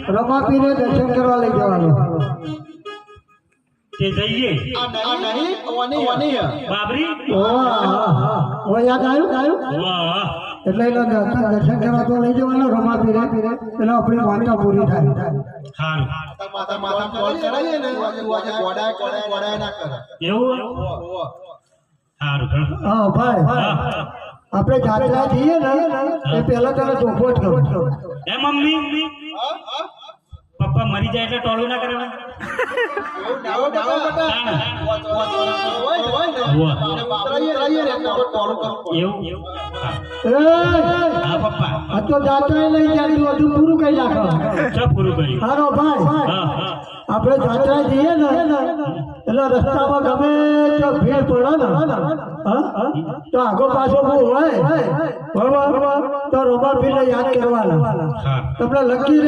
રમાપીને દર્શન કરવા લઈ જવાનો તે જઈએ આ નહીં ઓની બાબરી ઓ યાદ આવ્યું વાહ એટલે એના દર્શન કરવા તો લઈ જવાનો રમાપીને એટલે આપણી વાર્તા પૂરી થાય સારું માતા કોલ કરાઈએ ને આજે ગોડાય ના કરે એવું સારું હા ભાઈ આપણે જાત્રા જઈએ ને એ પહેલા તને ચોખ્ખો જ કરું એ મમ્મી પપ્પા મરી જાય એટલે ટોળું ના કરે ડાવો બટા એવું હા પપ્પા આ તો જાત્રા લઈ જાય હજુ પૂરું કઈ નાખો ચા પૂરું કર્યું હારો ભાઈ હા હા આપણે જાત્રા જઈએ ને એટલે રસ્તામાં ગમે તો ભીડ પડે ને તો આગો પાછો બહુ હોય બરોબર તો રોમાપીને યાદ કરવાના હા તમને લકી